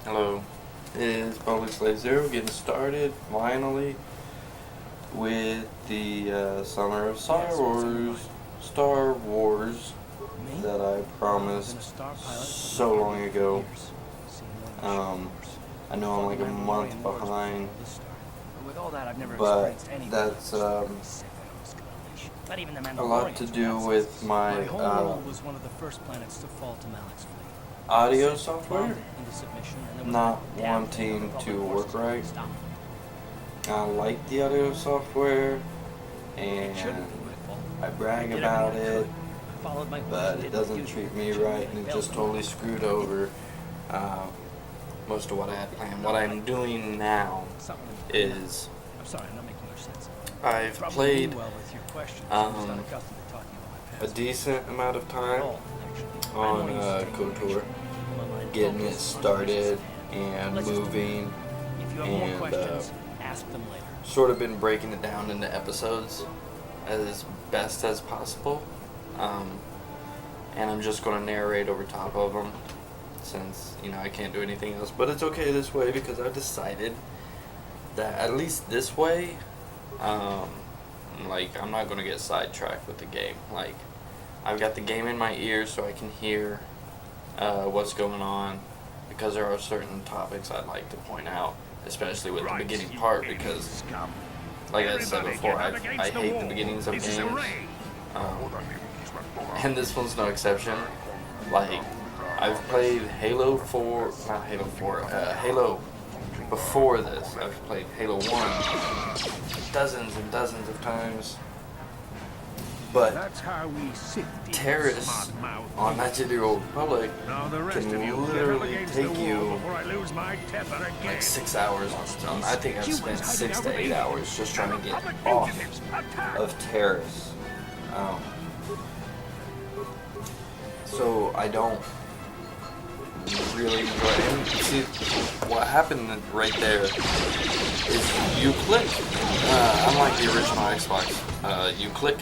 Hello, it is PublicSlaveZero getting started finally with the Summer of Star Wars that I promised so long ago. I know I'm like a month behind, but that's a lot to do with my audio software not wanting to work right. I like the audio software and I brag about it, but it doesn't treat me right, and it just totally screwed over most of what I had planned. What I'm doing now is I've played a decent amount of time on KOTOR, getting it started and moving, and sort of been breaking it down into episodes as best as possible, and I'm just going to narrate over top of them since I can't do anything else. But it's okay this way because I've decided that at least this way, like, I'm not going to get sidetracked with the game. Like, I've got the game in my ears so I can hear what's going on, because there are certain topics I'd like to point out, especially with the beginning part, because like I said before, I hate the beginnings of games, and this one's no exception. Like, I've played Halo before this. I've played Halo 1 dozens and dozens of times, but terrorists on that Jerald Republic can literally take you like 6 hours on its own. I think I've spent 6 to 8 hours just trying to get off of terrorists. So I don't really enjoy it. See, what happened right there is you click, unlike the original Xbox, you click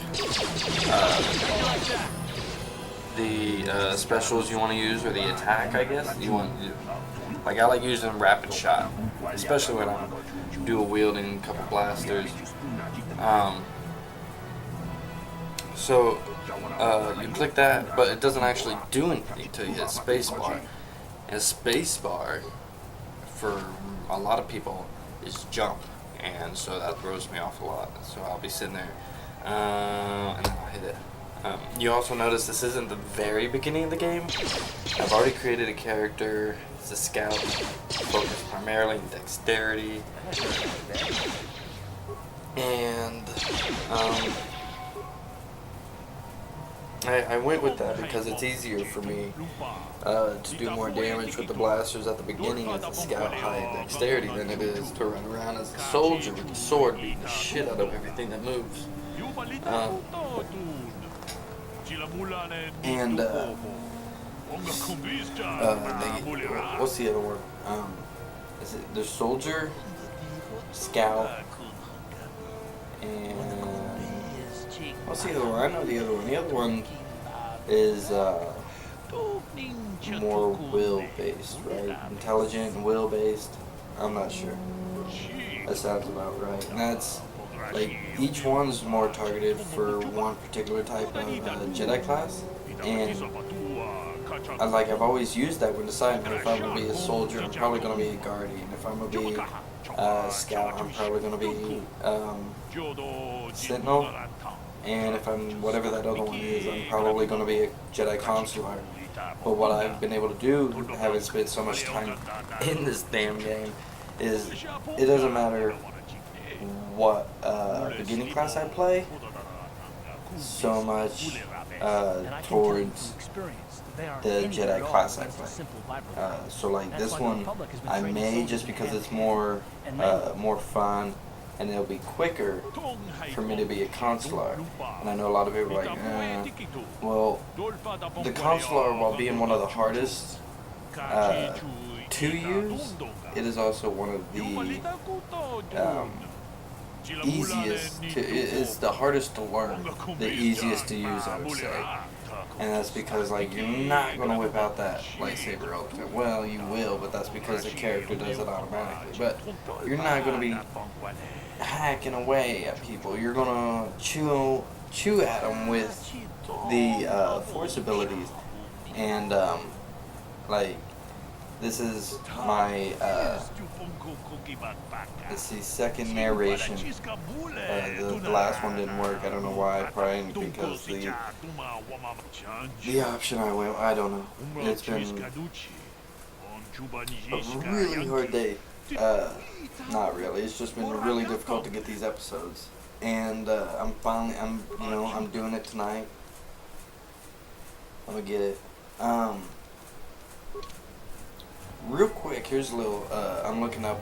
the specials you want to use, or the attack, I guess. Like, I like using rapid shot, especially when I'm dual wielding a couple blasters. So you click that, but it doesn't actually do anything until you hit spacebar. And spacebar, for a lot of people, is jump, and so that throws me off a lot. So I'll be sitting there, and then I'll hit it. You also notice this isn't the very beginning of the game. I've already created a character. It's a scout, focused primarily on dexterity, and I went with that because it's easier for me to do more damage with the blasters at the beginning as a scout high dexterity than it is to run around as a soldier with a sword beating the shit out of everything that moves. And what's the other word? There's soldier, scout, and what's the other one? I know the other one. The other one is more will-based, right? Intelligent and will-based. I'm not sure. That sounds about right. And that's, like, each one's more targeted for one particular type of Jedi class. And I've always used that when deciding if I'm going to be a soldier, I'm probably going to be a guardian. If I'm going to be a scout, I'm probably going to be sentinel. And if I'm whatever that other one is, I'm probably going to be a Jedi Consular. But what I've been able to do, having spent so much time in this damn game, is it doesn't matter what beginning class I play, so much towards the Jedi class I play. So like this one, I may, just because it's more fun, and it'll be quicker for me to be a consular. And I know a lot of people are like, well, the consular, while being one of the hardest to use, it is also one of the easiest to, it's the hardest to learn, the easiest to use, I would say. And that's because, like, you're not going to whip out that lightsaber all the time. Well, you will, but that's because the character does it automatically. But you're not going to be hacking away at people. You're going to chew at them with the force abilities. And, like, this is my, it's the second narration. The last one didn't work. I don't know why. Probably because the option I went, I don't know. It's been a really hard day. Not really. It's just been really difficult to get these episodes. And I'm doing it tonight. I'm gonna get it. Real quick, here's a little, I'm looking up,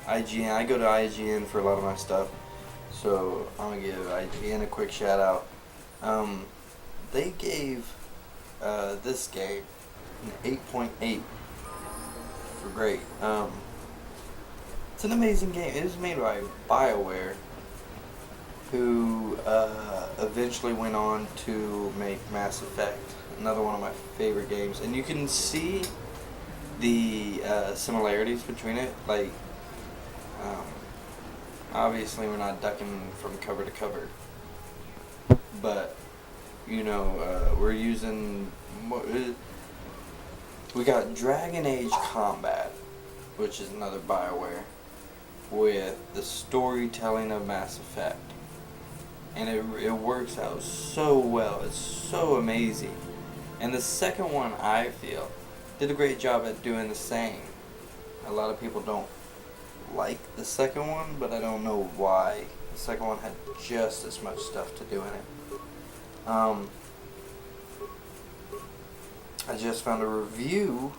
IGN. I go to IGN for a lot of my stuff, so I'm gonna give IGN a quick shout out. They gave, this game an 8.8 for great. It's an amazing game. It was made by BioWare, who, eventually went on to make Mass Effect, another one of my favorite games. And you can see the similarities between it. Like, obviously we're not ducking from cover to cover, but we're using, we got Dragon Age Combat, which is another BioWare, with the storytelling of Mass Effect, and it works out so well. It's so amazing. And the second one, I feel, did a great job at doing the same. A lot of people don't like the second one, but I don't know why. The second one had just as much stuff to do in it. I just found a review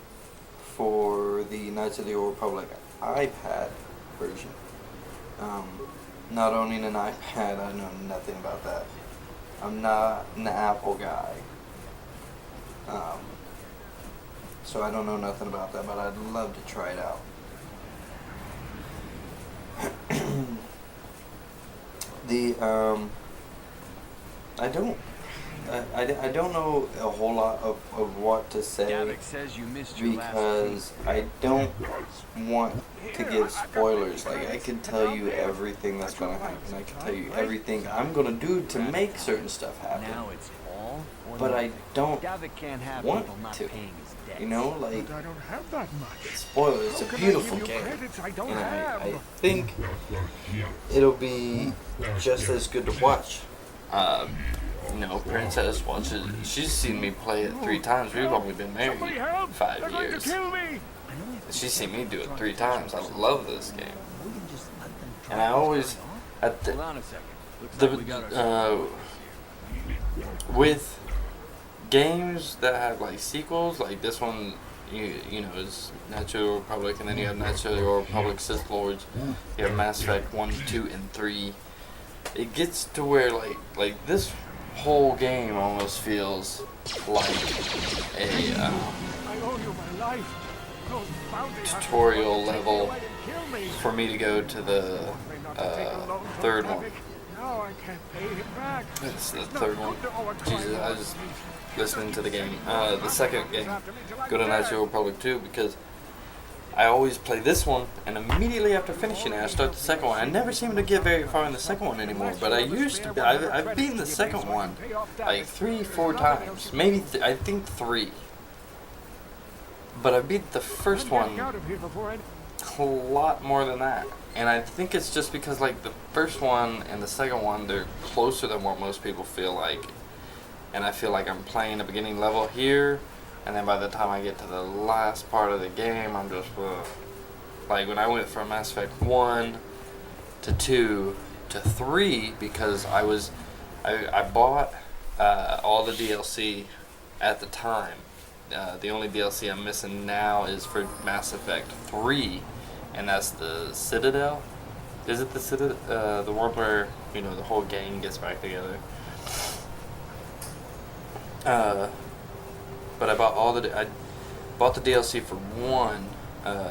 for the Knights of the Old Republic iPad version. Not owning an iPad, I know nothing about that. I'm not an Apple guy. So I don't know nothing about that, but I'd love to try it out. I don't know a whole lot of what to say, because I don't want to give spoilers. Like, I can tell you everything that's going to happen. I can tell you everything I'm going to do to make certain stuff happen. But I don't want to. Like, spoiler, it's a beautiful game, and I think it'll be just as good to watch. Princess watches, she's seen me play it 3 times. We've only been married 5 years. She's seen me do it 3 times. I love this game. And I always, with games that have like sequels, like this one, is Knights of the Old Republic, and then you have Knights of the Old Republic Sith Lords, you have Mass Effect 1, 2, and 3. It gets to where like this whole game almost feels like a tutorial level for me to go to the third one. It's the third one. Jesus, I just listening to the game. The second game, go to Knights of the Old Republic 2, because I always play this one, and immediately after finishing it, I start the second one. I never seem to get very far in the second one anymore, but I used to. I've beaten the second one like 3-4 times, maybe I think 3. But I beat the first one a lot more than that, and I think it's just because like the first one and the second one, they're closer than what most people feel like, and I feel like I'm playing the beginning level here. And then by the time I get to the last part of the game, I'm just, like when I went from Mass Effect 1 to 2 to 3, because I bought all the DLC at the time. The only DLC I'm missing now is for Mass Effect 3, and that's the Citadel. Is it the Citadel? The one where, the whole gang gets back together. But I bought the DLC for 1,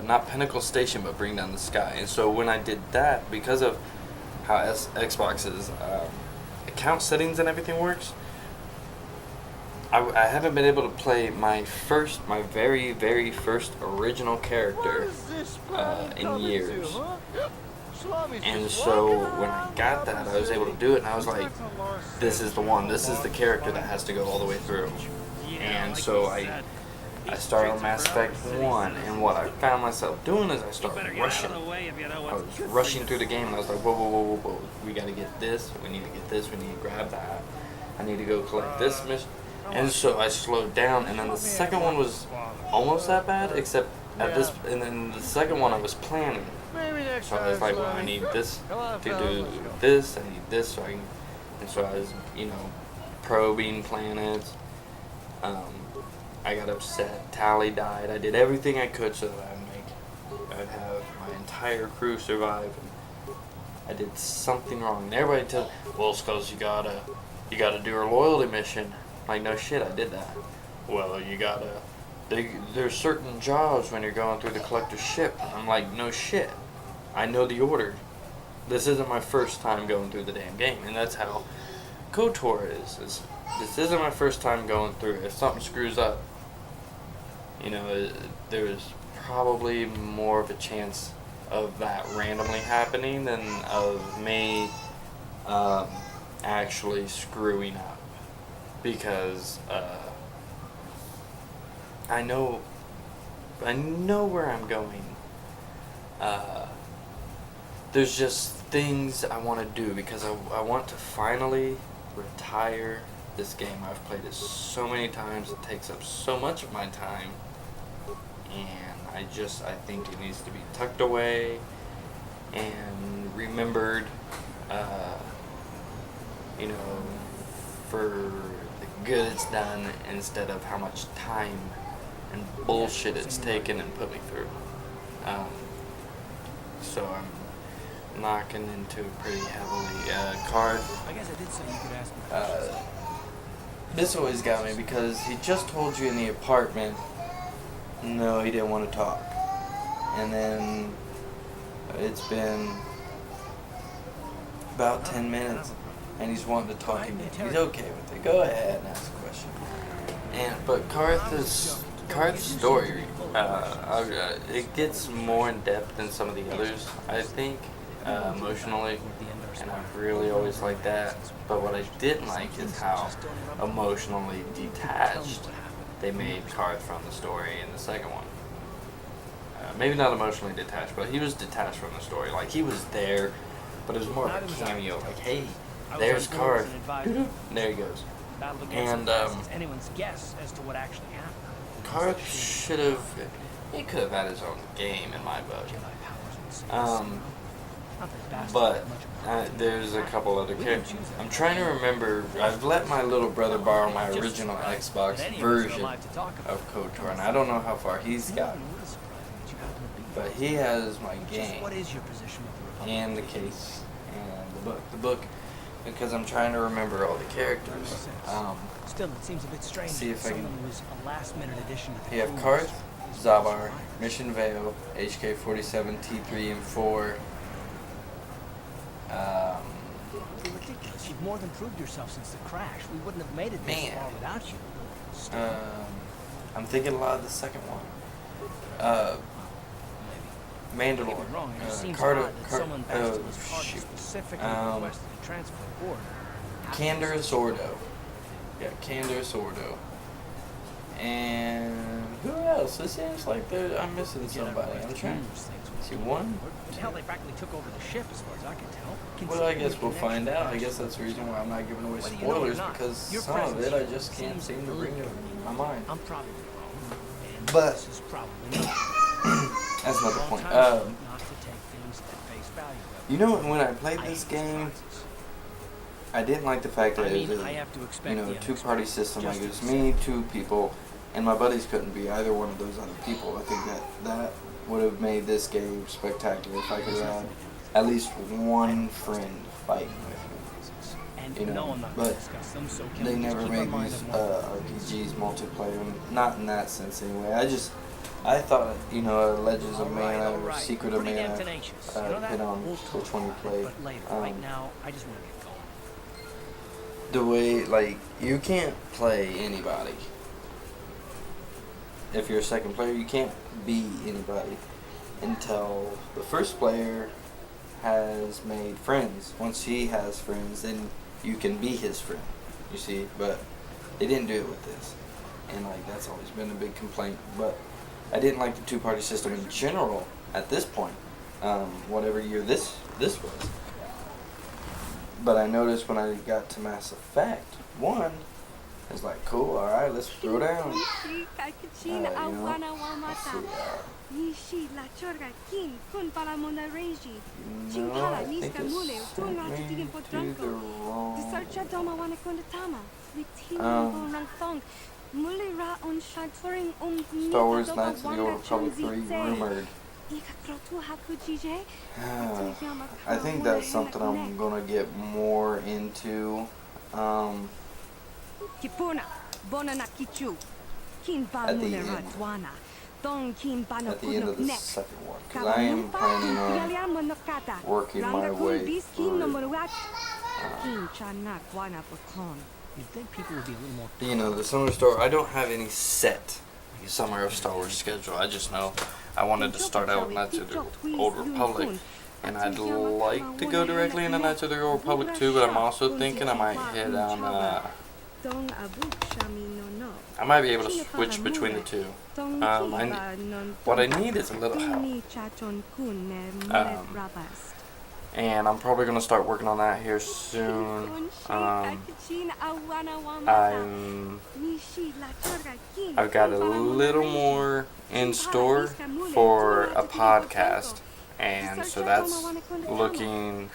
not Pinnacle Station, but Bring Down the Sky. And so when I did that, because of how Xbox's account settings and everything works, I haven't been able to play my very, very first original character in years. And so when I got that, I was able to do it, and I was like, this is the one. This is the character that has to go all the way through. And so I started on Mass Effect 1, and what I found myself doing is I started rushing. I was rushing through the game, and I was like, whoa, whoa, whoa, whoa, whoa. We gotta get this, we need to get this, we need to grab that. I need to go collect this mission. And so I slowed down, and then the second one was almost that bad, except at this, and then the second one I was planning. So I was like, well, I need this to do this, I need this, so I can, and so I was, probing planets. I got upset, Tally died, I did everything I could so that I'd have my entire crew survive, and I did something wrong. And everybody tells, well, it's because you gotta do her loyalty mission. Like, no shit, I did that. Well, there's certain jobs when you're going through the collector's ship. I'm like, no shit. I know the order. This isn't my first time going through the damn game, and that's how KOTOR is. This isn't my first time going through it. If something screws up, there's probably more of a chance of that randomly happening than of me actually screwing up. Because I know where I'm going. There's just things I want to do because I want to finally retire this game. I've played it so many times, it takes up so much of my time, and I think it needs to be tucked away and remembered, for the good it's done instead of how much time and bullshit it's taken and put me through. So I'm knocking into it pretty heavily. Card. I guess I did say you could ask me. This always got me because he just told you in the apartment, no, he didn't want to talk. And then it's been about 10 minutes and he's wanting to talk again. He's okay with it. Go ahead and ask a question. But Karth's story, it gets more in depth than some of the others, I think, emotionally, and I've really always liked that. But what I didn't like is how emotionally detached they made Karth from the story in the second one. Maybe not emotionally detached, but he was detached from the story. Like, he was there, but it was more of a cameo. Like, hey, there's Karth. There he goes. And anyone's guess as to what actually happened. Karth he could have had his own game in my book. But there's a couple other characters. I'm trying to remember. I've let my little brother borrow my original Xbox version of KOTOR, and I don't know how far he's gotten. But he has my game and the case and the book. The book, because I'm trying to remember all the characters. Still, it seems a bit strange. See if I can. A last-minute addition to the You have Karth, Zabar, Mission Vale, HK-47, T3, and 4. Ridiculous. You've more than proved yourself since the crash. We wouldn't have made it this far without you. I'm thinking a lot of the second one. Mandalore. Carter. Candace Ordo. Yeah, Candace Ordo. And who else? It seems like I'm missing somebody. I'm trying to see one. Hell, they practically took over the ship, as far as I can tell. Well, I guess we'll find out. I guess that's the reason why I'm not giving away spoilers, because some of it I just can't seem to bring to my mind. I'm probably wrong, but this is probably not. That's another point. When I played this game, I didn't like the fact that it was a two-party system. Like, it was me, two people, and my buddies couldn't be either one of those other people. I think that would have made this game spectacular if I could have had at least one friend fighting with me. But they never made these RPGs multiplayer, not in that sense anyway. I thought, Legends of Mana or Secret of Mana, depending on which one you played. Right now, I just want to get going. the way, like, you can't play anybody. If you're a second player, you can't be anybody until the first player has made friends. Once he has friends, then you can be his friend, you see. But they didn't do it with this, and like that's always been a big complaint. But I didn't like the two-party system in general at this point, whatever year this was. But I noticed when I got to Mass Effect 1, it's like, cool, alright, let's throw down. Let's see, no, I think it sent me to the wrong... Star Wars Knights of the Old Republic 3 rumored. I think that's something I'm gonna get more into. At the end of the second one, because I am planning on working my way through. You'd think people would be a little more. You know, the Summer Star. I don't have any set Summer of Star Wars schedule. I just know I wanted to start out with Knights of the Old Republic, and I'd like to go directly into Knights of the Old Republic 2, but I'm also thinking I might hit on. I might be able to switch between the two. What I need is a little help. And I'm probably going to start working on that here soon. I've got a little more in store for a podcast, and so that's looking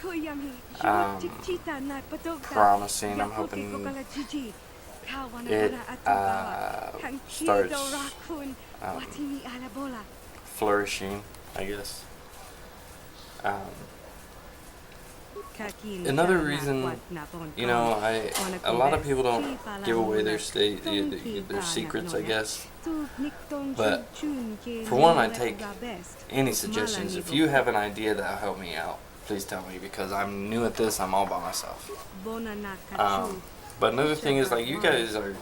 promising. I'm hoping it starts flourishing, I guess. Another reason, you know, a lot of people don't give away their secrets, I guess. But for one, I take any suggestions. If you have an idea that'll help me out, please tell me, because I'm new at this. I'm all by myself. But another thing is, like, you guys are,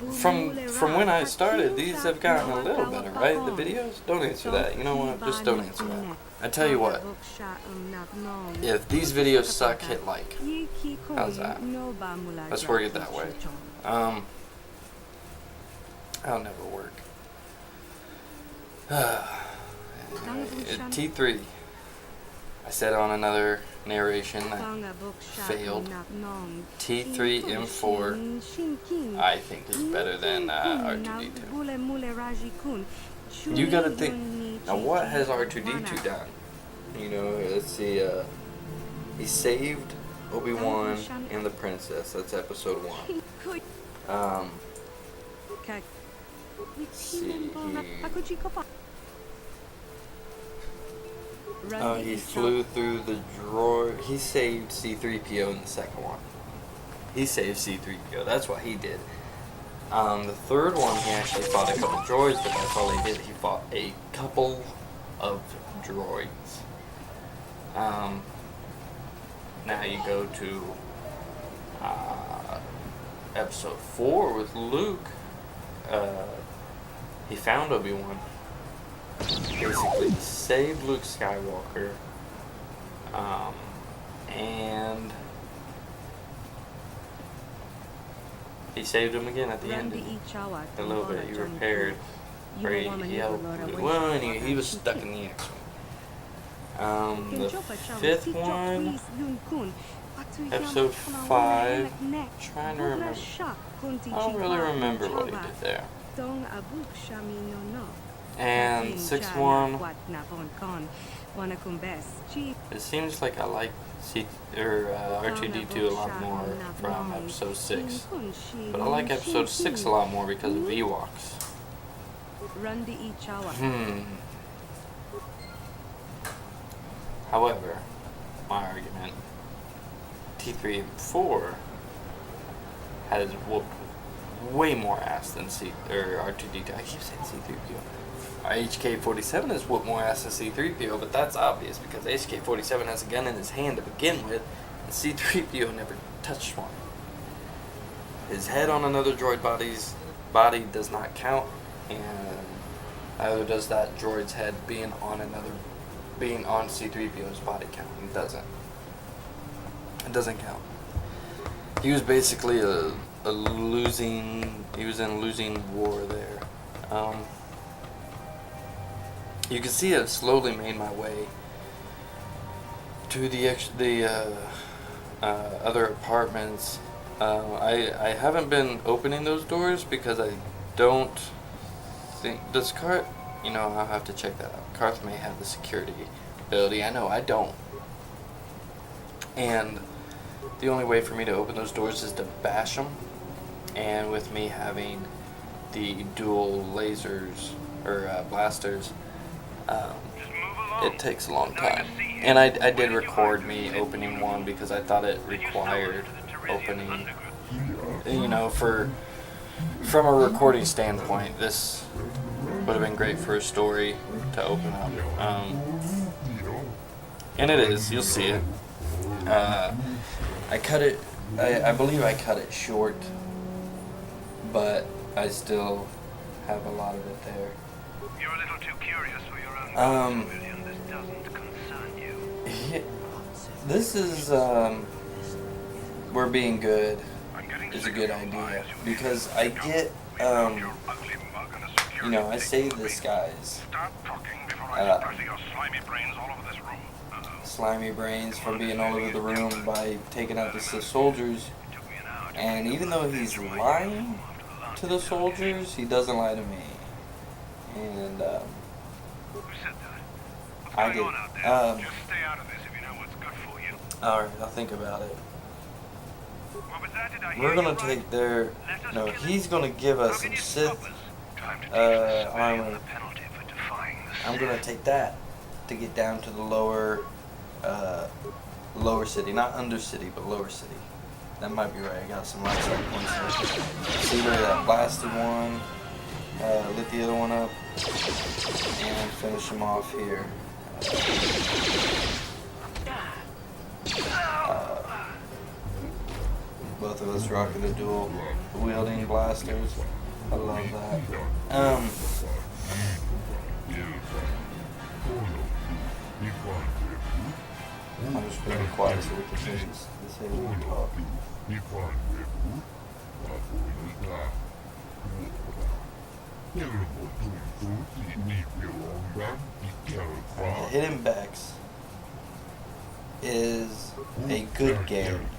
from when I started, these have gotten a little better, right? The videos? Don't answer that. You know what? Just don't answer that. I tell you what, if these videos suck, hit like. How's that? Let's work it that way. That'll never work. T3. I said on another narration that failed. T3 M4 I think is better than R2D2. You gotta think, now what has R2D2 done? You know, let's see, he saved Obi-Wan and the princess. That's episode 1. Let's see, he flew through the droid. He saved C-3PO in the second one. He saved C-3PO. That's what he did. The third one, he actually fought a couple droids, but that's all he did. He fought a couple of droids. Now you go to episode 4 with Luke. He found Obi-Wan. Basically saved Luke Skywalker, and he saved him again at the end. A little bit. He repaired. Or he helped. Well, anyway, he was stuck in the X-Wing. The fifth one, episode 5. Trying to remember. I don't really remember what he did there. And 6-1. It seems like I like R2D2 a lot more from episode 6, but I like episode 6 a lot more because of Ewoks. However, my argument, T3 and 4 has whooped way more ass than R2D2. I keep saying C-3PO. HK-47 has whooped more ass than C-3PO, but that's obvious because HK-47 has a gun in his hand to begin with, C-3PO never touched one. His head on another droid body does not count, and neither does that droid's head being on C-3PO's body count. It doesn't. It doesn't count. He was basically he was in a losing war there. You can see I've slowly made my way to the other apartments. I haven't been opening those doors because I don't think... Does Karth... I'll have to check that out. Karth may have the security ability. I know, I don't. And the only way for me to open those doors is to bash them. And with me having the dual lasers, or blasters, it takes a long time. And I did record me opening one because I thought it required opening. From a recording standpoint, this would have been great for a story to open up. And it is, you'll see it. I cut it, I believe I cut it short, but I still have a lot of it there. You're a little too curious for your own William. This doesn't concern you. This is, we're being good is a good idea, because I get, I save this guy's slimy brains from being all over the room by taking out the soldiers, and even though he's lying to the soldiers, he doesn't lie to me. And I did. Alright, I'll think about it. We're gonna take their... No, he's gonna give us some Sith armor. I'm gonna take that to get down to the lower city. Not undercity, but lower city. That might be right. I got some light side points there. See where that blasted one, lit the other one up, and finish him off here. Both of us rocking the dual wielding blasters. I love that. I'm just gonna be quiet so we can hear this alien talk. The Hidden Becks is a good game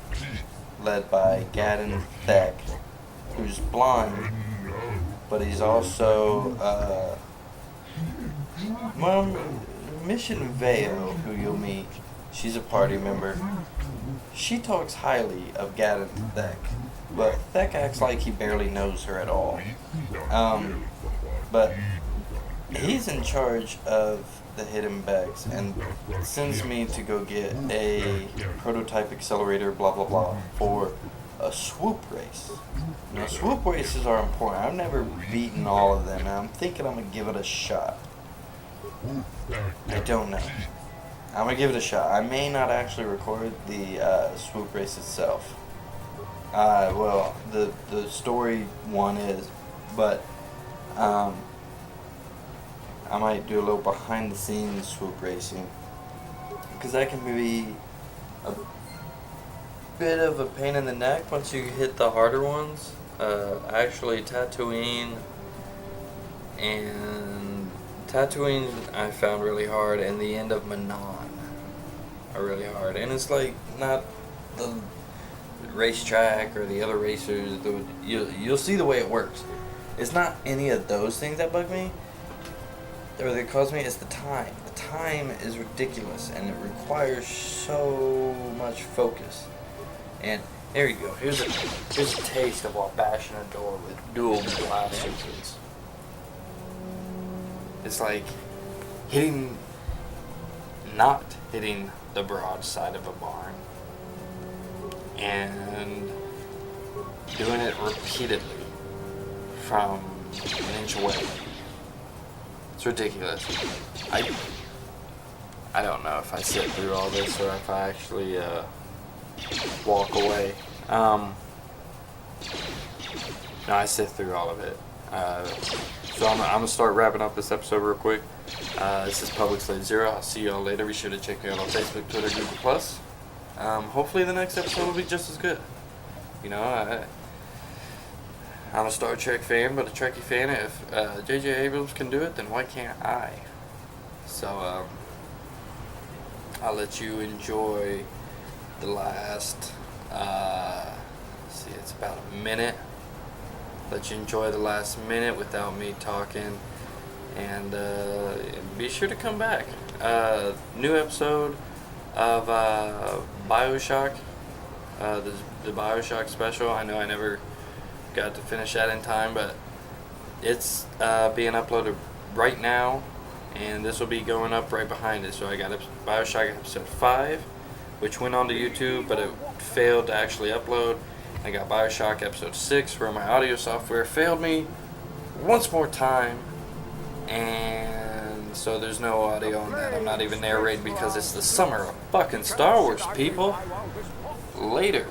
led by Gadden Thek, who's blind, but he's also, Mission Veo, who you'll meet, she's a party member. She talks highly of Gadden Thek, but Thek acts like he barely knows her at all. But he's in charge of the Hidden Becks and sends me to go get a prototype accelerator, blah blah blah, for a swoop race. Now swoop races are important. I've never beaten all of them, and I'm thinking I'm gonna give it a shot. I don't know. I'm gonna give it a shot. I may not actually record the swoop race itself. Well, the story one is, but I might do a little behind the scenes swoop racing, because that can be a bit of a pain in the neck once you hit the harder ones. Actually, Tatooine I found really hard, and the end of Manon are really hard. And it's like not the racetrack or the other racers. You'll see the way it works. It's not any of those things that bug me or that cause me. It's the time. The time is ridiculous, and it requires so much focus. And there you go. Here's a taste of what bashing a door with dual blasters is. It's like not hitting the broad side of a barn and doing it repeatedly from an inch away. It's ridiculous. I don't know if I sit through all this or if I actually walk away. No, I sit through all of it. So I'm gonna start wrapping up this episode real quick. This is PublicSlaveZero. I'll see y'all later. Be sure to check me out on Facebook, Twitter, Google Plus. Hopefully the next episode will be just as good. You know, I'm a Star Trek fan, but a Trekkie fan. If J.J. Abrams can do it, then why can't I? So I'll let you enjoy the last. See, it's about a minute. Let you enjoy the last minute without me talking, and be sure to come back. New episode of Bioshock, the Bioshock special. I know I never got to finish that in time, but it's being uploaded right now, and this will be going up right behind it. So I got Bioshock episode 5, which went onto YouTube, but it failed to actually upload. I got Bioshock episode 6, where my audio software failed me once more time, and so there's no audio on that. I'm not even narrating because it's the summer of fucking Star Wars, people. Later.